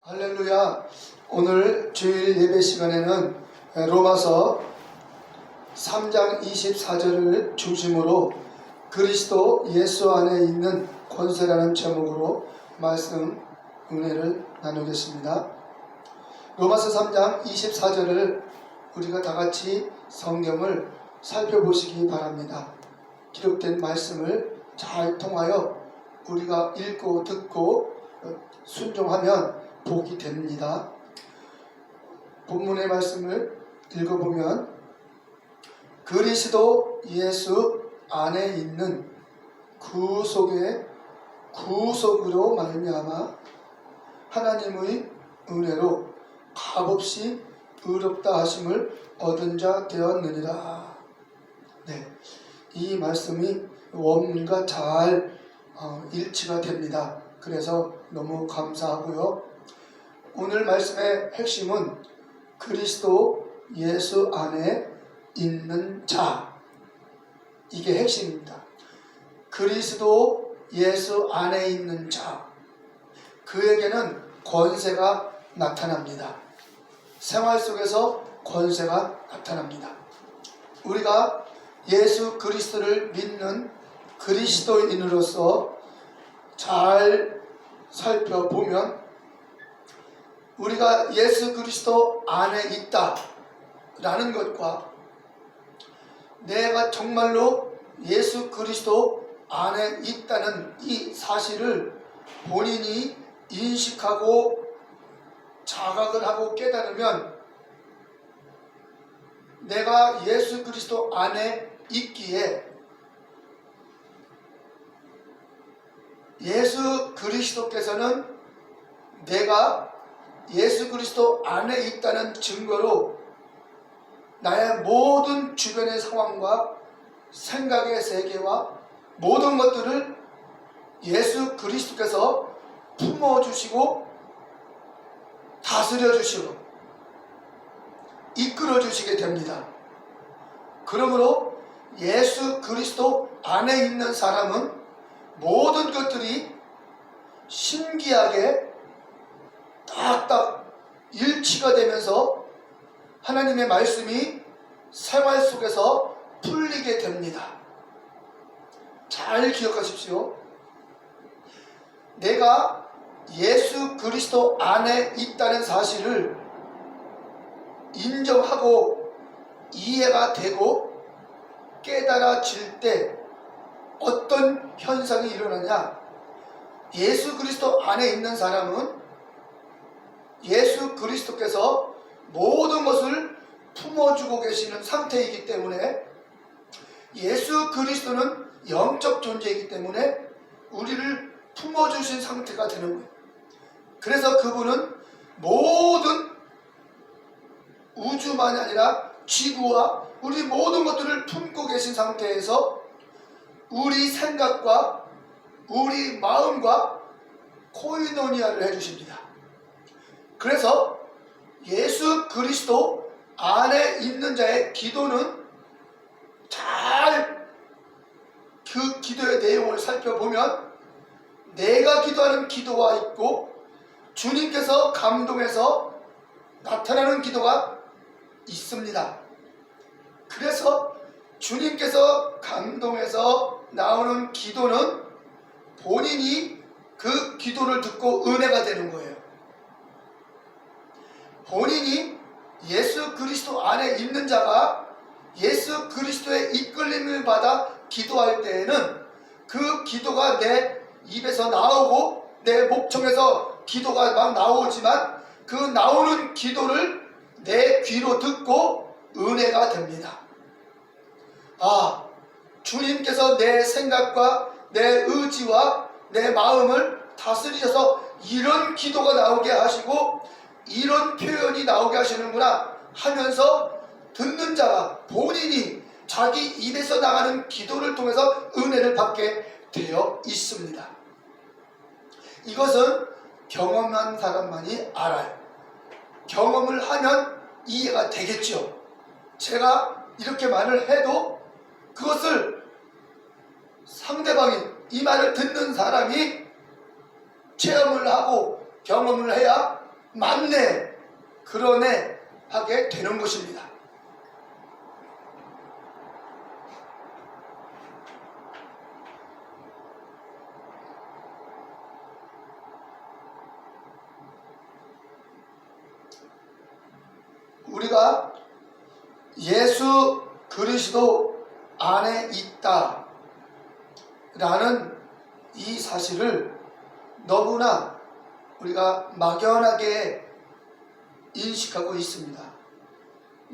할렐루야. 오늘 주일 예배 시간에는 로마서 3장 24절을 중심으로 그리스도 예수 안에 있는 권세라는 제목으로 말씀 은혜를 나누겠습니다. 로마서 3장 24절을 우리가 다같이 성경을 살펴보시기 바랍니다. 기록된 말씀을 잘 통하여 우리가 읽고 듣고 순종하면 복이 됩니다. 본문의 말씀을 읽어보면 그리스도 예수 안에 있는 구속으로 말미암아 하나님의 은혜로 값없이 의롭다 하심을 얻은 자 되었느니라. 이 말씀이 원문과 잘 일치가 됩니다. 그래서 너무 감사하고요. 오늘 말씀의 핵심은 그리스도 예수 안에 있는 자, 이게 핵심입니다. 그리스도 예수 안에 있는 자, 그에게는 권세가 나타납니다. 생활 속에서 권세가 나타납니다. 우리가 예수 그리스도를 믿는 그리스도인으로서 잘 살펴보면 우리가 예수 그리스도 안에 있다라는 것과 내가 정말로 예수 그리스도 안에 있다는 이 사실을 본인이 인식하고 자각을 하고 깨달으면 내가 예수 그리스도 안에 있기에 예수 그리스도께서는 내가 예수 그리스도 안에 있다는 증거로 나의 모든 주변의 상황과 생각의 세계와 모든 것들을 예수 그리스도께서 품어주시고 다스려주시고 이끌어주시게 됩니다. 그러므로 예수 그리스도 안에 있는 사람은 모든 것들이 신기하게 딱딱 일치가 되면서 하나님의 말씀이 생활 속에서 풀리게 됩니다. 잘 기억하십시오. 내가 예수 그리스도 안에 있다는 사실을 인정하고 이해가 되고 깨달아질 때 어떤 현상이 일어나냐? 예수 그리스도 안에 있는 사람은 예수 그리스도께서 모든 것을 품어주고 계시는 상태이기 때문에 예수 그리스도는 영적 존재이기 때문에 우리를 품어주신 상태가 되는 거예요. 그래서 그분은 모든 우주만이 아니라 지구와 우리 모든 것들을 품고 계신 상태에서 우리 생각과 우리 마음과 코이노니아를 해주십니다. 그래서 예수 그리스도 안에 있는 자의 기도는 잘 그 기도의 내용을 살펴보면 내가 기도하는 기도가 있고 주님께서 감동해서 나타나는 기도가 있습니다. 그래서 주님께서 감동해서 나오는 기도는 본인이 그 기도를 듣고 은혜가 되는 거예요. 본인이 예수 그리스도 안에 있는 자가 예수 그리스도의 이끌림을 받아 기도할 때에는 그 기도가 내 입에서 나오고 내 목청에서 기도가 막 나오지만 그 나오는 기도를 내 귀로 듣고 은혜가 됩니다. 주님께서 내 생각과 내 의지와 내 마음을 다스리셔서 이런 기도가 나오게 하시고 이런 표현이 나오게 하시는구나 하면서 듣는 자가 본인이 자기 입에서 나가는 기도를 통해서 은혜를 받게 되어 있습니다. 이것은 경험한 사람만이 알아요. 경험을 하면 이해가 되겠죠. 제가 이렇게 말을 해도 그것을 상대방이 이 말을 듣는 사람이 체험을 하고 경험을 해야 맞네, 그러네 하게 되는 것입니다. 우리가 예수 그리스도 안에 있다 라는 이 사실을 너무나 우리가 막연하게 인식하고 있습니다.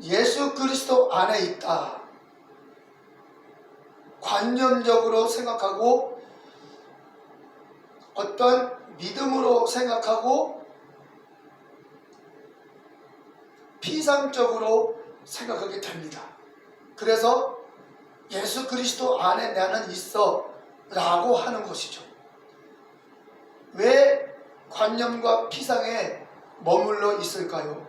예수 그리스도 안에 있다, 관념적으로 생각하고 어떤 믿음으로 생각하고 피상적으로 생각하게 됩니다. 그래서 예수 그리스도 안에 나는 있어 라고 하는 것이죠. 왜 관념과 피상에 머물러 있을까요?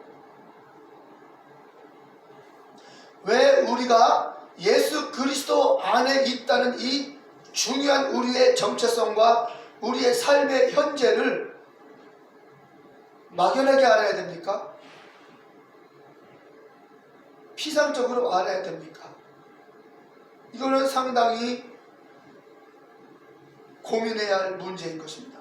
왜 우리가 예수 그리스도 안에 있다는 이 중요한 우리의 정체성과 우리의 삶의 현재를 막연하게 알아야 됩니까? 피상적으로 알아야 됩니까? 이거는 상당히 고민해야 할 문제인 것입니다.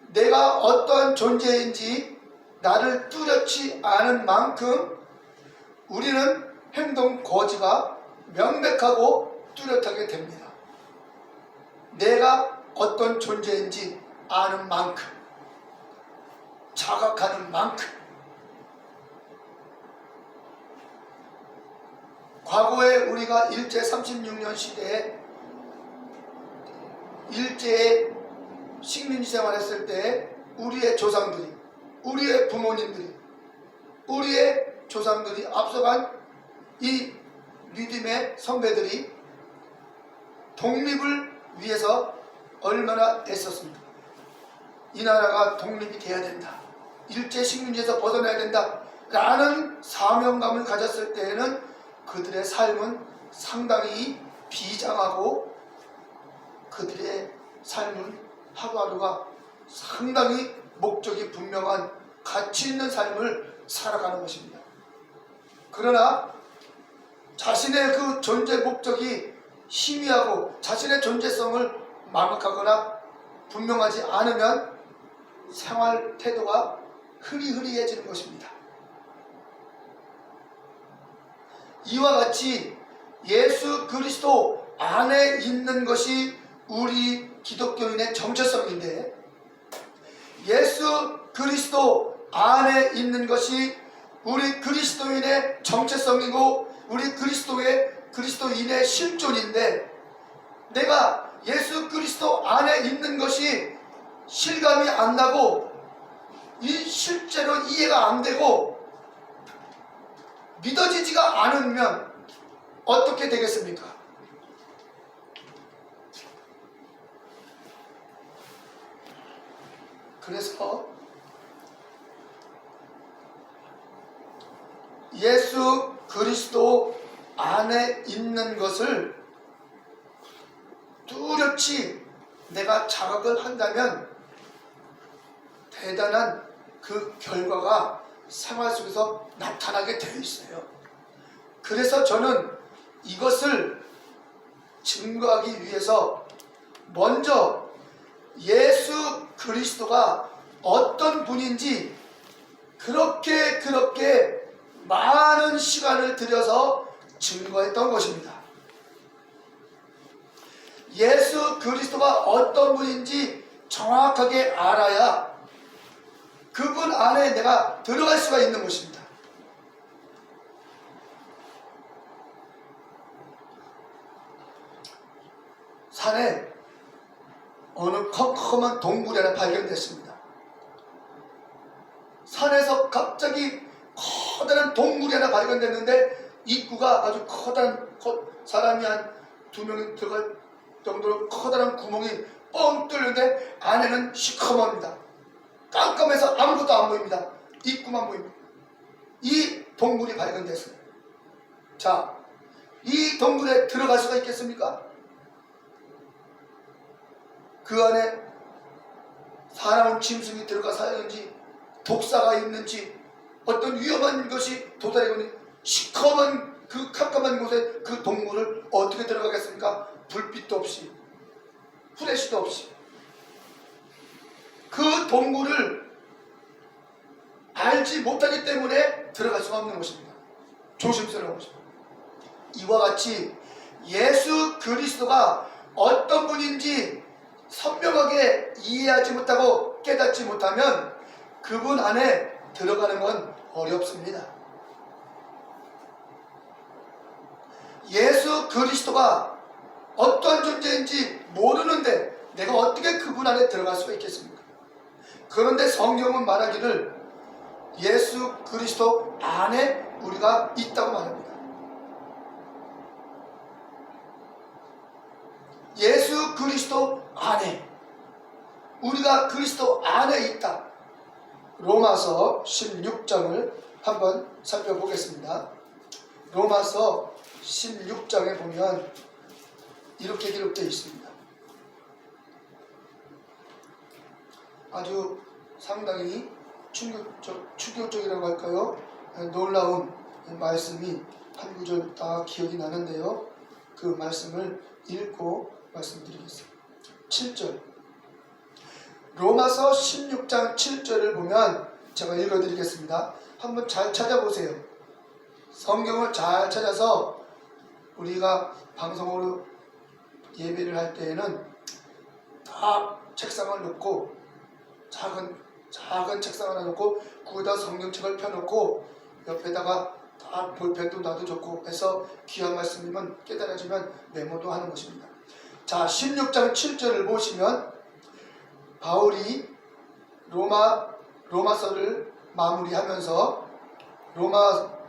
내가 어떠한 존재인지 나를 뚜렷이 아는 만큼 우리는 행동 거지가 명백하고 뚜렷하게 됩니다. 내가 어떤 존재인지 아는 만큼, 자각하는 만큼. 과거에 우리가 일제 36년 시대에 일제의 식민지 생활했을 때 우리의 조상들이, 우리의 부모님들이, 우리의 조상들이 앞서간 이 믿음의 선배들이 독립을 위해서 얼마나 애썼습니까? 이 나라가 독립이 돼야 된다, 일제 식민지에서 벗어나야 된다 라는 사명감을 가졌을 때에는 그들의 삶은 상당히 비장하고 그들의 삶은 하루하루가 상당히 목적이 분명한 가치 있는 삶을 살아가는 것입니다. 그러나 자신의 그 존재 목적이 희미하고 자신의 존재성을 망각하거나 분명하지 않으면 생활 태도가 흐리흐리해지는 것입니다. 이와 같이 예수 그리스도 안에 있는 것이 우리 기독교인의 정체성인데, 예수 그리스도 안에 있는 것이 우리 그리스도인의 정체성이고 우리 그리스도인의 실존인데, 내가 예수 그리스도 안에 있는 것이 실감이 안 나고 실제로 이해가 안 되고 믿어지지가 않으면 어떻게 되겠습니까? 그래서 예수 그리스도 안에 있는 것을 뚜렷이 내가 자각을 한다면 대단한 그 결과가 생활 속에서 나타나게 되어 있어요. 그래서 저는 이것을 증거하기 위해서 먼저 예수 그리스도가 어떤 분인지 그렇게 많은 시간을 들여서 증거했던 것입니다. 예수 그리스도가 어떤 분인지 정확하게 알아야 그분 안에 내가 들어갈 수가 있는 것입니다. 산에 어느 컴컴한 동굴이 하나 발견됐습니다. 산에서 갑자기 커다란 동굴이 하나 발견됐는데 입구가 아주 커다란, 사람이 한 2명이 들어갈 정도로 커다란 구멍이 뻥 뚫는데 안에는 시커멉니다. 깜깜해서 아무것도 안 보입니다. 입구만 보입니다. 이 동굴이 발견됐어요. 자, 이 동굴에 들어갈 수가 있겠습니까? 그 안에 사나운 짐승이 들어가 사는지 독사가 있는지 어떤 위험한 것이 도달하고 있는 시커먼 그 캄캄한 곳에 그 동물을 어떻게 들어가겠습니까? 불빛도 없이 후레쉬도 없이 그 동물을 알지 못하기 때문에 들어갈 수가 없는 것입니다. 조심스러운 것입니다. 이와 같이 예수 그리스도가 어떤 분인지 선명하게 이해하지 못하고 깨닫지 못하면 그분 안에 들어가는 건 어렵습니다. 예수 그리스도가 어떠한 존재인지 모르는데 내가 어떻게 그분 안에 들어갈 수가 있겠습니까? 그런데 성경은 말하기를 예수 그리스도 안에 우리가 있다고 말합니다. 예수 그리스도 안에 우리가 그리스도 안에 있다. 로마서 16장을 한번 살펴보겠습니다. 로마서 16장에 보면 이렇게 기록되어 있습니다. 아주 상당히 충격적이라고 할까요? 놀라운 말씀이 한 구절 다 기억이 나는데요. 그 말씀을 읽고 말씀드리겠습니다. 7절 로마서 16장 7절을 보면 제가 읽어드리겠습니다. 한번 잘 찾아보세요. 성경을 잘 찾아서 우리가 방송으로 예배를 할 때에는 다 책상을 놓고 작은 책상 하나 놓고 거기다 성경책을 펴놓고 옆에다가 다 볼펜도 놔두고 해서 귀한 말씀이면 깨달아지면 메모도 하는 것입니다. 자, 16장 7절을 보시면 바울이 로마서를 마무리하면서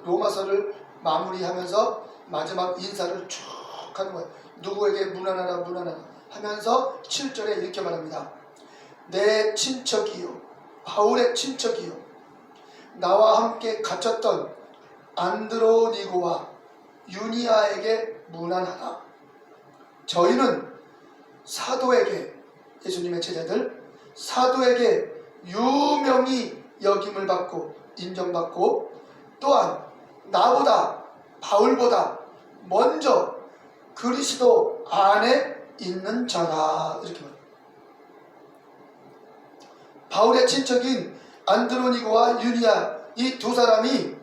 로마서를 마무리하면서 마지막 인사를 쭉 하는 거예요. 누구에게 문안하라 하면서 7절에 이렇게 말합니다. 내 친척이요 바울의 친척이요 나와 함께 갇혔던 안드로니고와 유니아에게 문안하라. 저희는 사도에게 예수님의 제자들 사도에게 유명히 여김을 받고 인정받고 또한 나보다 바울보다 먼저 그리스도 안에 있는 자라. 이렇게 말합니다. 바울의 친척인 안드로니고와 유니아 이 두 사람이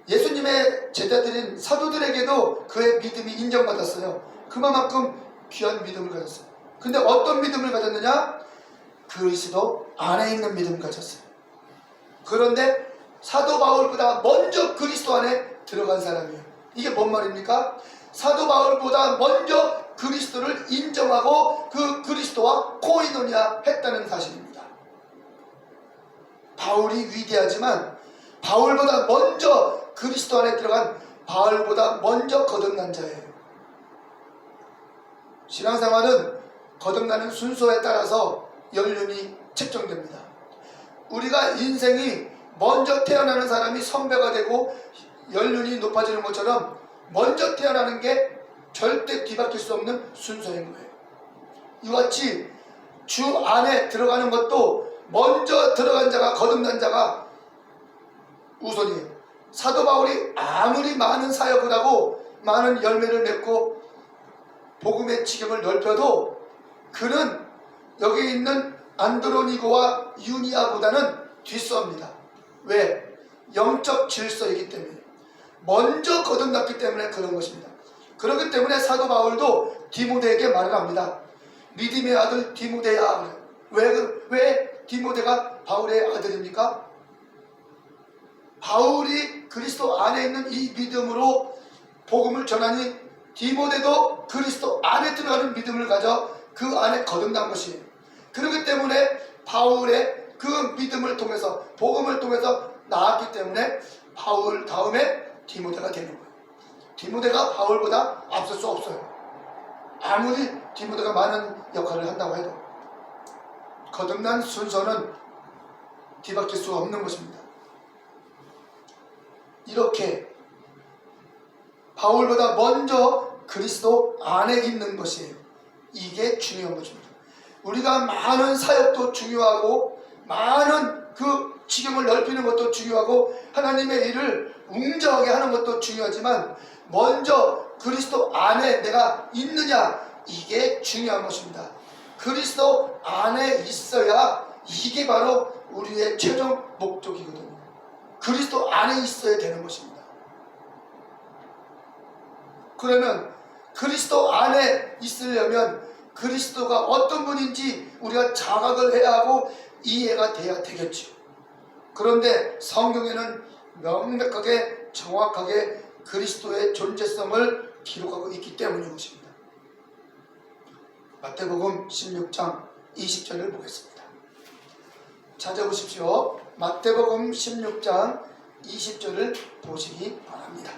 예수님의 제자들인 사도들에게도 그의 믿음이 인정받았어요. 그만큼 귀한 믿음을 가졌어요. 근데 어떤 믿음을 가졌느냐? 그리스도 안에 있는 믿음을 가졌어요. 그런데 사도 바울보다 먼저 그리스도 안에 들어간 사람이에요. 이게 뭔 말입니까? 사도 바울보다 먼저 그리스도를 인정하고 그 그리스도와 코이노니아 했다는 사실입니다. 바울이 위대하지만 바울보다 먼저 그리스도 안에 들어간 바울보다 먼저 거듭난 자예요. 신앙생활은 거듭나는 순서에 따라서 연륜이 책정됩니다. 우리가 인생이 먼저 태어나는 사람이 선배가 되고 연륜이 높아지는 것처럼 먼저 태어나는 게 절대 뒤바뀔 수 없는 순서인 거예요. 이와 같이 주 안에 들어가는 것도 먼저 들어간 자가 거듭난 자가 우선이에요. 사도 바울이 아무리 많은 사역을 하고 많은 열매를 맺고 복음의 지경을 넓혀도 그는 여기 있는 안드로니고와 유니아보다는 뒷서입니다. 왜? 영적 질서이기 때문에 먼저 거듭났기 때문에 그런 것입니다. 그렇기 때문에 사도 바울도 디모데에게 말을 합니다. 믿음의 아들 디모데야. 왜 디모데가 바울의 아들입니까? 바울이 그리스도 안에 있는 이 믿음으로 복음을 전하니 디모데도 그리스도 안에 들어가는 믿음을 가져 그 안에 거듭난 것이에요. 그렇기 때문에 바울의 그 믿음을 통해서 복음을 통해서 나았기 때문에 바울 다음에 디모데가 되는 거예요. 디모데가 바울보다 앞설 수 없어요. 아무리 디모데가 많은 역할을 한다고 해도 거듭난 순서는 뒤바뀔 수 없는 것입니다. 이렇게 바울보다 먼저 그리스도 안에 있는 것이에요. 이게 중요한 것입니다. 우리가 많은 사역도 중요하고 많은 그 지경을 넓히는 것도 중요하고 하나님의 일을 웅장하게 하는 것도 중요하지만 먼저 그리스도 안에 내가 있느냐, 이게 중요한 것입니다. 그리스도 안에 있어야 이게 바로 우리의 최종 목적이거든요. 그리스도 안에 있어야 되는 것입니다. 그러면 그리스도 안에 있으려면 그리스도가 어떤 분인지 우리가 자각을 해야 하고 이해가 돼야 되겠죠. 그런데 성경에는 명백하게 정확하게 그리스도의 존재성을 기록하고 있기 때문인 것입니다. 마태복음 16장 20절을 보겠습니다. 찾아보십시오. 마태복음 16장 20절을 보시기 바랍니다.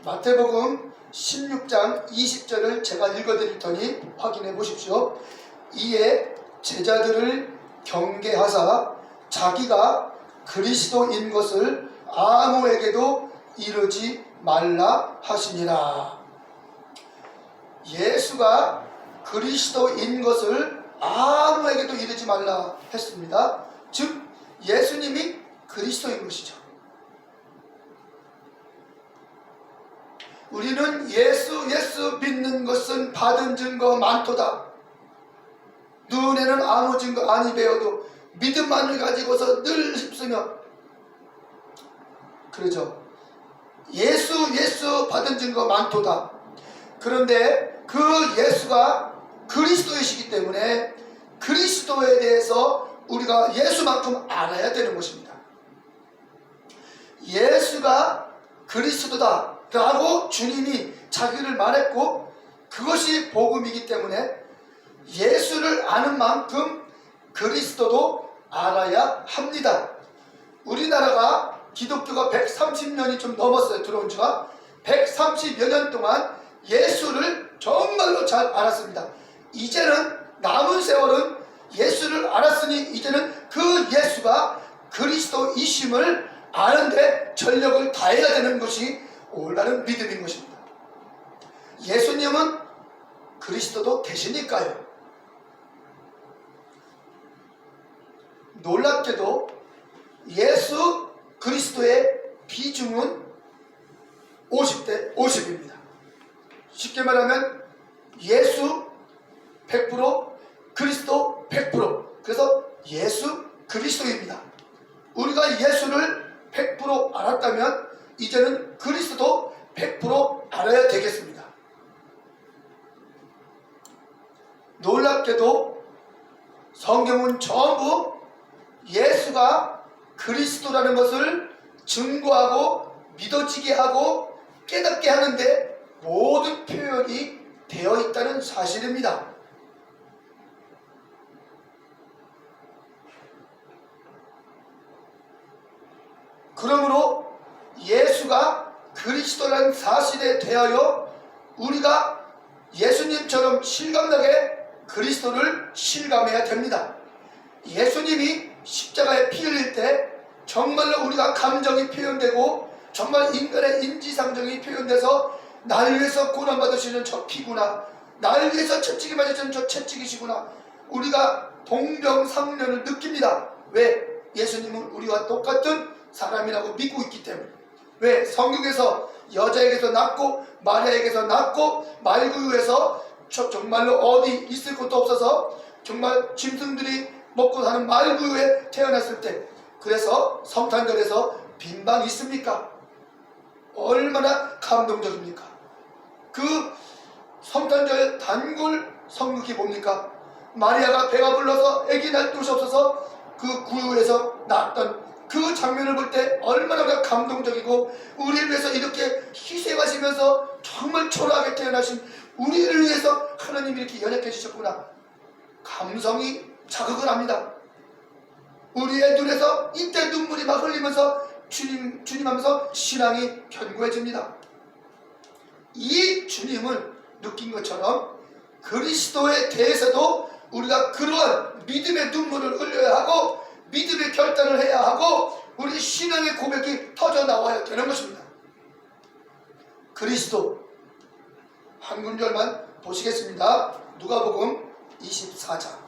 마태복음 16장 20절을 제가 읽어드릴 테니 확인해 보십시오. 이에 제자들을 경계하사 자기가 그리스도인 것을 아무에게도 이르지 말라 하시니라. 예수가 그리스도인 것을 아무에게도 이르지 말라 했습니다. 즉 예수님이 그리스도인 것이죠. 우리는 예수 믿는 것은 받은 증거 많도다. 눈에는 아무 증거 아니 배워도 믿음만을 가지고서 늘 힘쓰며 그러죠. 예수 받은 증거 많도다. 그런데 그 예수가 그리스도이시기 때문에 그리스도에 대해서 우리가 예수만큼 알아야 되는 것입니다. 예수가 그리스도다 라고 주님이 자기를 말했고 그것이 복음이기 때문에 예수를 아는 만큼 그리스도도 알아야 합니다. 우리나라가 기독교가 130년이 좀 넘었어요. 들어온 지가 130여 년 동안 예수를 정말로 잘 알았습니다. 이제는 남은 세월은 예수를 알았으니 이제는 그 예수가 그리스도이심을 아는데 전력을 다해야 되는 것이 올바른 믿음인 것입니다. 예수님은 그리스도도 되시니까요. 놀랍게도 예수 그리스도의 비중은 50대 50입니다. 쉽게 말하면 예수 100%, 그리스도 100%. 그래서 예수 그리스도입니다. 우리가 예수를 100% 알았다면 이제는 그리스도도 100% 알아야 되겠습니다. 놀랍게도 성경은 전부 예수가 그리스도라는 것을 증거하고 믿어지게 하고 깨닫게 하는데 모든 표현이 되어 있다는 사실입니다. 그러므로 예수가 그리스도라는 사실에 대하여 우리가 예수님처럼 실감나게 그리스도를 실감해야 됩니다. 예수님이 십자가에 피 흘릴 때 정말로 우리가 감정이 표현되고 정말 인간의 인지상정이 표현돼서 날 위해서 고난받으시는 저 피구나, 날 위해서 채찍이 맞으시는 저 채찍이시구나, 우리가 동병상련을 느낍니다. 왜? 예수님은 우리와 똑같은 사람이라고 믿고 있기 때문에. 왜? 성경에서 여자에게서 낳고 마리아에게서 낳고 말구유에서 정말로 어디 있을 곳도 없어서 정말 짐승들이 먹고 사는 말구유에 태어났을 때, 그래서 성탄절에서 빈방이 있습니까? 얼마나 감동적입니까? 그 성탄절 단골 성극이 뭡니까? 마리아가 배가 불러서 아기 낳을 곳이 없어서 그 구유에서 낳았던 그 장면을 볼 때 얼마나 감동적이고, 우리를 위해서 이렇게 희생하시면서 정말 초라하게 태어나신 우리를 위해서 하나님이 이렇게 연약해 주셨구나, 감성이 자극을 합니다. 우리의 눈에서 이때 눈물이 막 흘리면서 주님 하면서 신앙이 견고해집니다. 이 주님을 느낀 것처럼 그리스도에 대해서도 우리가 그러한 믿음의 눈물을 흘려야 하고 믿음의 결단을 해야 하고 우리 신앙의 고백이 터져 나와야 되는 것입니다. 그리스도 한 군절만 보시겠습니다. 누가복음 24장.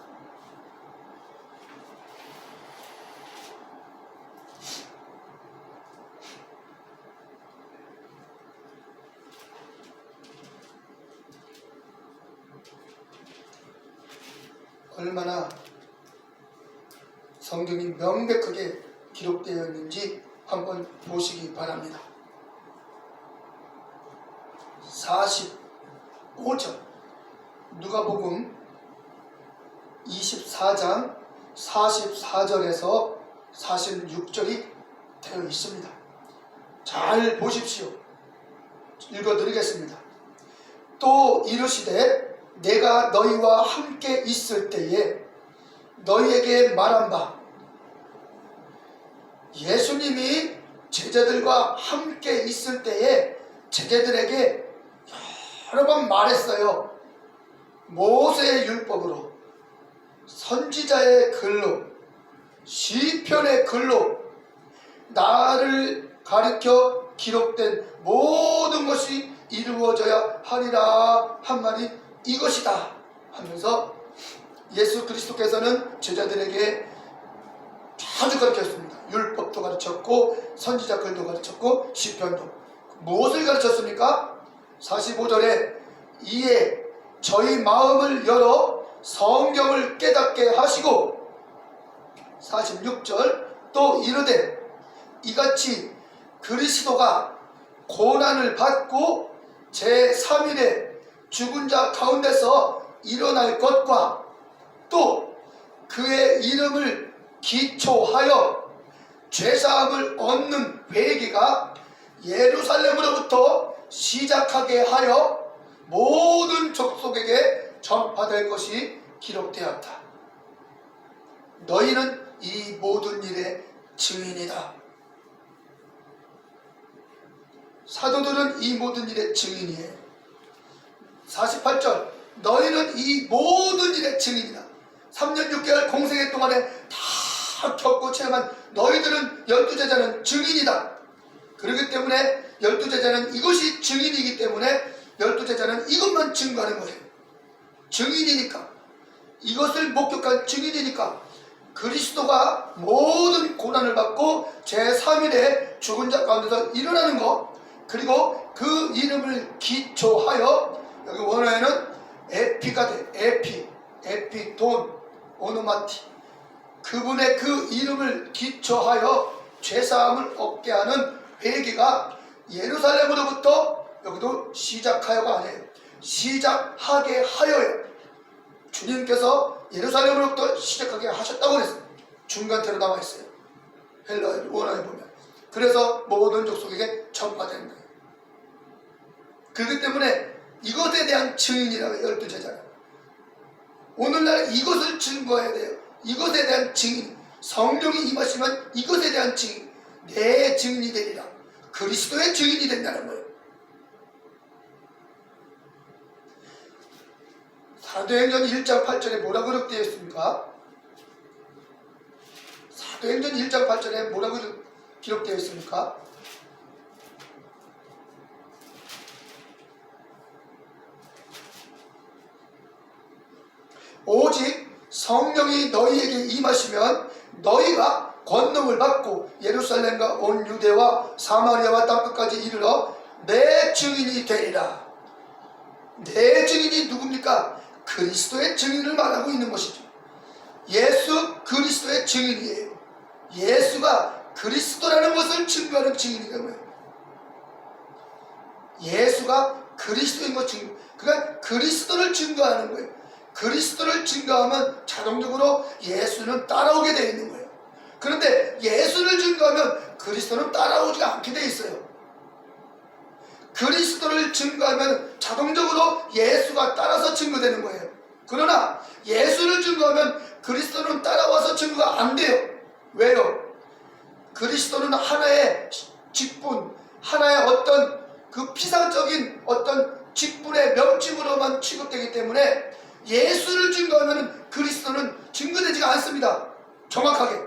얼마나 성경이 명백하게 기록되어 있는지 한번 보시기 바랍니다. 45절 누가복음 24장 44절에서 46절이 되어 있습니다. 잘 보십시오. 읽어드리겠습니다. 또 이르시되 내가 너희와 함께 있을 때에 너희에게 말한 바, 예수님이 제자들과 함께 있을 때에 제자들에게 여러 번 말했어요. 모세의 율법으로, 선지자의 글로, 시편의 글로 나를 가리켜 기록된 모든 것이 이루어져야 하리라 한 말이 이것이다 하면서 예수 그리스도께서는 제자들에게 자주 가르쳤습니다. 율법도 가르쳤고 선지자 글도 가르쳤고 시편도. 무엇을 가르쳤습니까? 45절에 이에 저희 마음을 열어 성경을 깨닫게 하시고, 46절 또 이르되 이같이 그리스도가 고난을 받고 제3일에 죽은 자 가운데서 일어날 것과 또 그의 이름을 기초하여 죄사함을 얻는 회개가 예루살렘으로부터 시작하게 하여 모든 족속에게 전파될 것이 기록되었다. 너희는 이 모든 일의 증인이다. 사도들은 이 모든 일의 증인이에요. 48절 너희는 이 모든 일의 증인이다. 3년 6개월 공생애 동안에 다 겪고 체험한 너희들은 12제자는 증인이다. 그렇기 때문에 12제자는 이것이 증인이기 때문에 12제자는 이것만 증거하는 거예요. 증인이니까, 이것을 목격한 증인이니까 그리스도가 모든 고난을 받고 제3일에 죽은 자 가운데서 일어나는 것, 그리고 그 이름을 기초하여, 여기 원어에는 에피가 돼. 에피돈, 오노마티, 그분의 그 이름을 기초하여 죄사함을 얻게 하는 회개가 예루살렘으로부터, 여기도 시작하여가 아니에요, 시작하게 하여요. 주님께서 예루살렘으로부터 시작하게 하셨다고 그랬어요. 중간태로 나와 있어요. 헬라 원어에 보면. 그래서 모든 족속에게 전파되는 거예요. 그렇기 때문에 이것에 대한 증인이라고 해요. 12제자는 오늘날 이것을 증거해야 돼요. 이것에 대한 증인, 성령이 임하시면 이것에 대한 증인, 내 증인이 되리라. 그리스도의 증인이 된다는 거예요. 사도행전 1장 8절에 뭐라고 기록되어 있습니까? 사도행전 1장 8절에 뭐라고 기록되어 있습니까? 오직 성령이 너희에게 임하시면 너희가 권능을 받고 예루살렘과 온 유대와 사마리아와 땅끝까지 이르러 내 증인이 되리라. 내 증인이 누굽니까? 그리스도의 증인을 말하고 있는 것이죠. 예수 그리스도의 증인이에요. 예수가 그리스도라는 것을 증거하는 증인이라는 거예요. 예수가 그리스도인 것 증거, 그러니까 그리스도를 증거하는 거예요. 그리스도를 증거하면 자동적으로 예수는 따라오게 되어 있는 거예요. 그런데 예수를 증거하면 그리스도는 따라오지가 않게 되어 있어요. 그리스도를 증거하면 자동적으로 예수가 따라서 증거되는 거예요. 그러나 예수를 증거하면 그리스도는 따라와서 증거가 안 돼요. 왜요? 그리스도는 하나의 직분, 하나의 어떤 그 피상적인 어떤 직분의 명칭으로만 취급되기 때문에 예수를 증거하면 그리스도는 증거되지가 않습니다. 정확하게.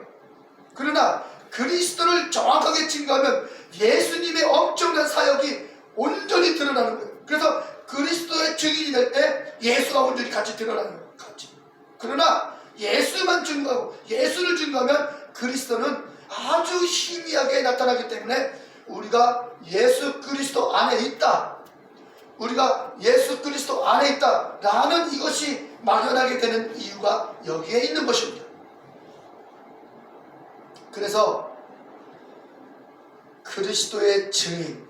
그러나 그리스도를 정확하게 증거하면 예수님의 엄청난 사역이 온전히 드러나는 거예요. 그래서 그리스도의 증인이 될 때 예수가 온전히 같이 드러나는 거예요. 같이. 그러나 예수만 증거하고 예수를 증거하면 그리스도는 아주 희미하게 나타나기 때문에 우리가 예수 그리스도 안에 있다, 우리가 예수 그리스도 안에 있다 라는 이것이 막연하게 되는 이유가 여기에 있는 것입니다. 그래서 그리스도의 증인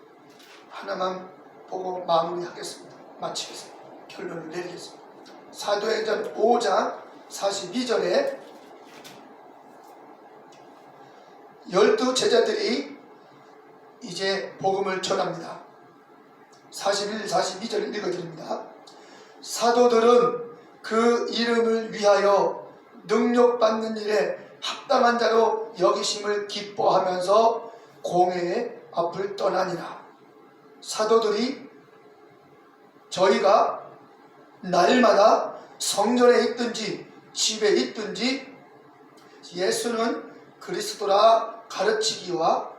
하나만 보고 마무리하겠습니다. 마치겠습니다. 결론을 내리겠습니다. 사도행전 5장 42절에 12 제자들이 이제 복음을 전합니다. 41, 42절 읽어드립니다. 사도들은 그 이름을 위하여 능력받는 일에 합당한 자로 여기심을 기뻐하면서 공회의 앞을 떠나니라. 사도들이 저희가 날마다 성전에 있든지 집에 있든지 예수는 그리스도라 가르치기와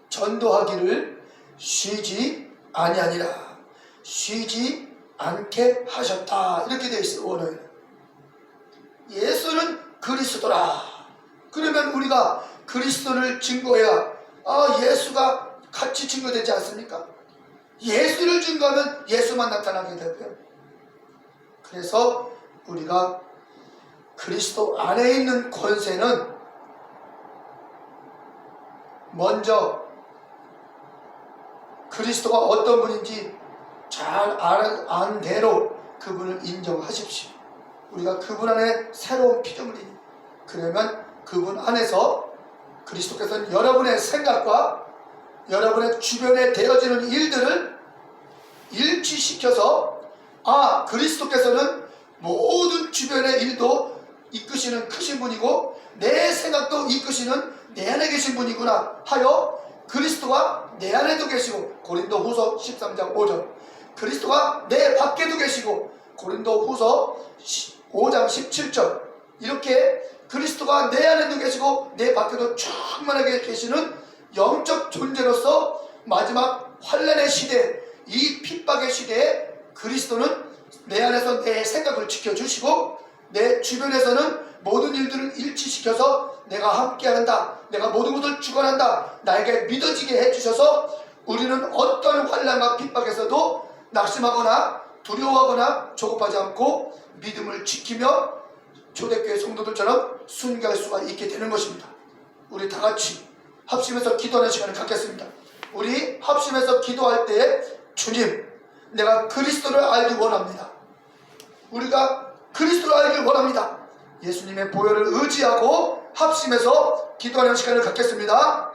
전도하기를 쉬지 아니하니라. 쉬지 않게 하셨다. 이렇게 되어 있어요. 원어에는. 예수는 그리스도라. 그러면 우리가 그리스도를 증거해야 예수가 같이 증거되지 않습니까? 예수를 증거하면 예수만 나타나게 되고요. 그래서 우리가 그리스도 안에 있는 권세는 먼저 그리스도가 어떤 분인지 잘 아는 대로 그분을 인정하십시오. 우리가 그분 안에 새로운 피조물이니, 그러면 그분 안에서 그리스도께서는 여러분의 생각과 여러분의 주변에 되어지는 일들을 일치시켜서 그리스도께서는 모든 주변의 일도 이끄시는 크신 분이고 내 생각도 이끄시는 내 안에 계신 분이구나 하여 그리스도가 내 안에도 계시고, 고린도후서 13장 5절, 그리스도가 내 밖에도 계시고, 고린도후서 5장 17절, 이렇게 그리스도가 내 안에도 계시고 내 밖에도 충만하게 계시는 영적 존재로서 마지막 환난의 시대, 이 핍박의 시대에 그리스도는 내 안에서 내 생각을 지켜주시고 내 주변에서는 모든 일들을 일치시켜서 내가 함께한다, 내가 모든 것을 주관한다, 나에게 믿어지게 해주셔서 우리는 어떤 환난과 핍박에서도 낙심하거나 두려워하거나 조급하지 않고 믿음을 지키며 초대교회 성도들처럼 순교할 수가 있게 되는 것입니다. 우리 다 같이 합심해서 기도하는 시간을 갖겠습니다. 우리 합심해서 기도할 때 주님, 내가 그리스도를 알기 원합니다. 우리가 그리스도를 알기 원합니다. 예수님의 보혈을 의지하고 합심해서 기도하는 시간을 갖겠습니다.